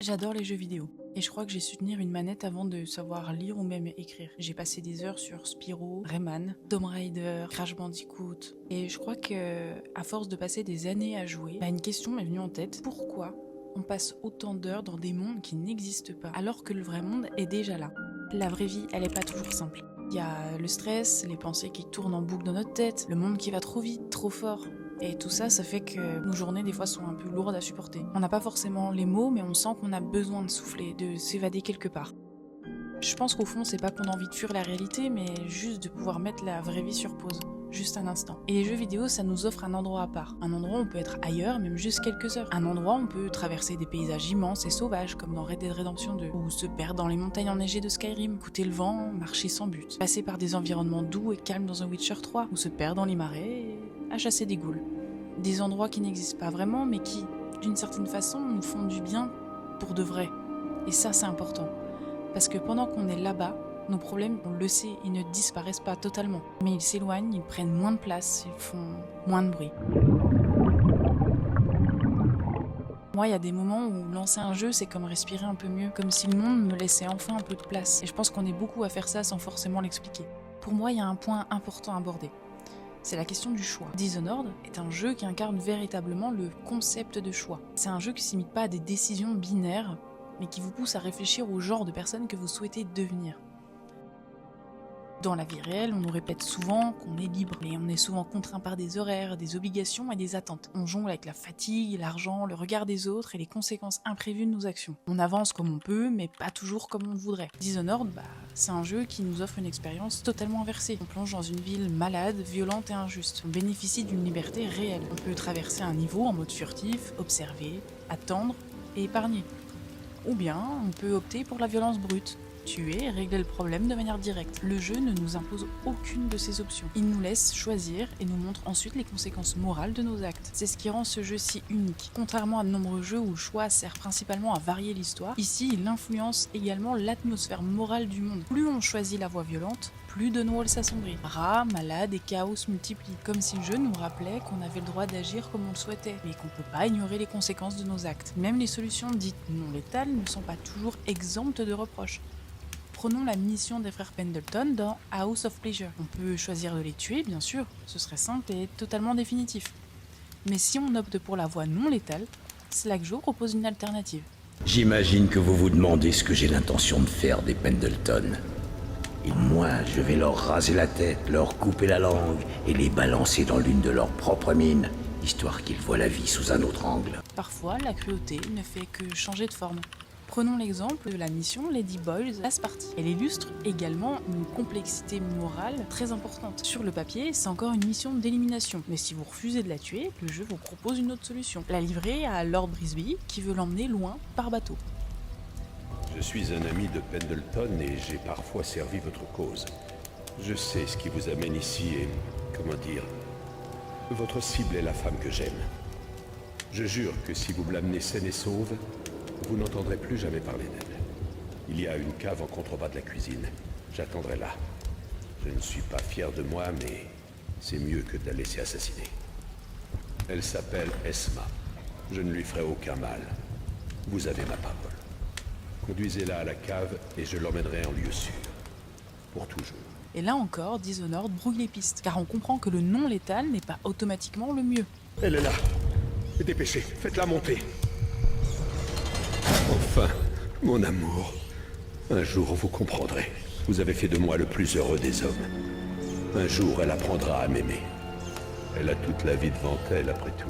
J'adore les jeux vidéo. Et je crois que j'ai su tenir une manette avant de savoir lire ou même écrire. J'ai passé des heures sur Spyro, Rayman, Tomb Raider, Crash Bandicoot. Et je crois que, à force de passer des années à jouer, une question m'est venue en tête. Pourquoi on passe autant d'heures dans des mondes qui n'existent pas, alors que le vrai monde est déjà là? La vraie vie, elle est pas toujours simple. Il y a le stress, les pensées qui tournent en boucle dans notre tête, le monde qui va trop vite, trop fort. Et tout ça, ça fait que nos journées, des fois, sont un peu lourdes à supporter. On n'a pas forcément les mots, mais on sent qu'on a besoin de souffler, de s'évader quelque part. Je pense qu'au fond, c'est pas qu'on a envie de fuir la réalité, mais juste de pouvoir mettre la vraie vie sur pause. Juste un instant. Et les jeux vidéo, ça nous offre un endroit à part. Un endroit où on peut être ailleurs, même juste quelques heures. Un endroit où on peut traverser des paysages immenses et sauvages, comme dans Red Dead Redemption 2. Ou se perdre dans les montagnes enneigées de Skyrim, écouter le vent, marcher sans but. Passer par des environnements doux et calmes dans un Witcher 3. Ou se perdre dans les marais et à chasser des ghouls. Des endroits qui n'existent pas vraiment, mais qui, d'une certaine façon, nous font du bien pour de vrai. Et ça, c'est important. Parce que pendant qu'on est là-bas, nos problèmes, on le sait, ils ne disparaissent pas totalement. Mais ils s'éloignent, ils prennent moins de place, ils font moins de bruit. Moi, il y a des moments où lancer un jeu, c'est comme respirer un peu mieux, comme si le monde me laissait enfin un peu de place. Et je pense qu'on est beaucoup à faire ça sans forcément l'expliquer. Pour moi, il y a un point important à aborder. C'est la question du choix. Dishonored est un jeu qui incarne véritablement le concept de choix. C'est un jeu qui ne s'imite pas à des décisions binaires, mais qui vous pousse à réfléchir au genre de personne que vous souhaitez devenir. Dans la vie réelle, on nous répète souvent qu'on est libre, mais on est souvent contraint par des horaires, des obligations et des attentes. On jongle avec la fatigue, l'argent, le regard des autres et les conséquences imprévues de nos actions. On avance comme on peut, mais pas toujours comme on le voudrait. Dishonored, c'est un jeu qui nous offre une expérience totalement inversée. On plonge dans une ville malade, violente et injuste. On bénéficie d'une liberté réelle. On peut traverser un niveau en mode furtif, observer, attendre et épargner. Ou bien, on peut opter pour la violence brute. Tuer et régler le problème de manière directe. Le jeu ne nous impose aucune de ces options. Il nous laisse choisir et nous montre ensuite les conséquences morales de nos actes. C'est ce qui rend ce jeu si unique. Contrairement à de nombreux jeux où le choix sert principalement à varier l'histoire, ici il influence également l'atmosphère morale du monde. Plus on choisit la voie violente, plus de Dunwall s'assombrit. Rats, malades et chaos se multiplient. Comme si le jeu nous rappelait qu'on avait le droit d'agir comme on le souhaitait, mais qu'on peut pas ignorer les conséquences de nos actes. Même les solutions dites non létales ne sont pas toujours exemptes de reproches. Prenons la mission des frères Pendleton dans House of Pleasure. On peut choisir de les tuer, bien sûr, ce serait simple et totalement définitif. Mais si on opte pour la voie non létale, Slack Joe propose une alternative. J'imagine que vous vous demandez ce que j'ai l'intention de faire des Pendleton. Et moi, je vais leur raser la tête, leur couper la langue et les balancer dans l'une de leurs propres mines, histoire qu'ils voient la vie sous un autre angle. Parfois, la cruauté ne fait que changer de forme. Prenons l'exemple de la mission Lady Boyle's Last Party. Elle illustre également une complexité morale très importante. Sur le papier, c'est encore une mission d'élimination, mais si vous refusez de la tuer, le jeu vous propose une autre solution. La livrer à Lord Brisby, qui veut l'emmener loin par bateau. Je suis un ami de Pendleton et j'ai parfois servi votre cause. Je sais ce qui vous amène ici et, comment dire, votre cible est la femme que j'aime. Je jure que si vous me l'amenez saine et sauve, vous n'entendrez plus jamais parler d'elle. Il y a une cave en contrebas de la cuisine. J'attendrai là. Je ne suis pas fier de moi, mais c'est mieux que de la laisser assassiner. Elle s'appelle Esma. Je ne lui ferai aucun mal. Vous avez ma parole. Conduisez-la à la cave et je l'emmènerai en lieu sûr. Pour toujours. Et là encore, Dishonored brouille les pistes, car on comprend que le non létal n'est pas automatiquement le mieux. Elle est là. Dépêchez, faites-la monter. Enfin, mon amour. Un jour, vous comprendrez. Vous avez fait de moi le plus heureux des hommes. Un jour, elle apprendra à m'aimer. Elle a toute la vie devant elle, après tout.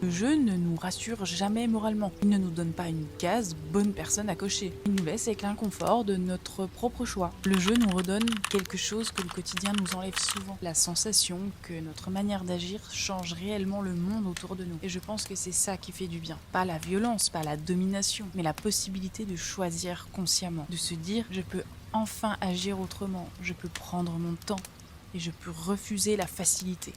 Le jeu ne nous rassure jamais moralement. Il ne nous donne pas une case bonne personne à cocher. Il nous laisse avec l'inconfort de notre propre choix. Le jeu nous redonne quelque chose que le quotidien nous enlève souvent. La sensation que notre manière d'agir change réellement le monde autour de nous. Et je pense que c'est ça qui fait du bien. Pas la violence, pas la domination, mais la possibilité de choisir consciemment. De se dire, je peux enfin agir autrement. Je peux prendre mon temps. Et je peux refuser la facilité.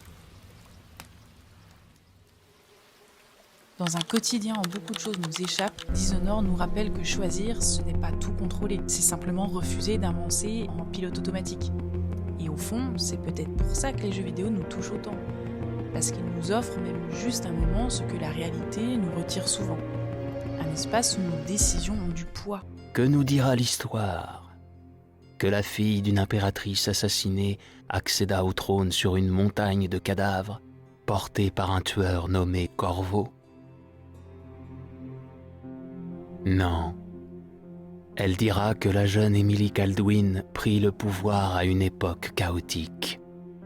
Dans un quotidien où beaucoup de choses nous échappent, Dishonored nous rappelle que choisir, ce n'est pas tout contrôler. C'est simplement refuser d'avancer en pilote automatique. Et au fond, c'est peut-être pour ça que les jeux vidéo nous touchent autant. Parce qu'ils nous offrent même juste un moment ce que la réalité nous retire souvent. Un espace où nos décisions ont du poids. Que nous dira l'histoire? Que la fille d'une impératrice assassinée accéda au trône sur une montagne de cadavres, portée par un tueur nommé Corvo? Non. Elle dira que la jeune Emily Kaldwin prit le pouvoir à une époque chaotique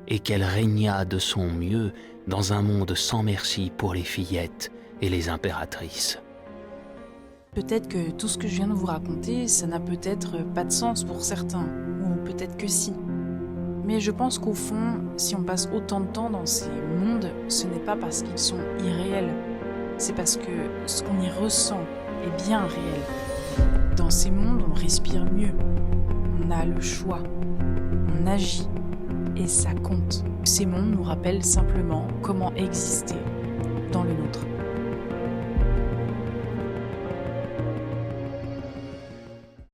et qu'elle régna de son mieux dans un monde sans merci pour les fillettes et les impératrices. Peut-être que tout ce que je viens de vous raconter, ça n'a peut-être pas de sens pour certains, ou peut-être que si. Mais je pense qu'au fond, si on passe autant de temps dans ces mondes, ce n'est pas parce qu'ils sont irréels, c'est parce que ce qu'on y ressent est bien réel. Dans ces mondes, on respire mieux, on a le choix, on agit, et ça compte. Ces mondes nous rappellent simplement comment exister dans le nôtre.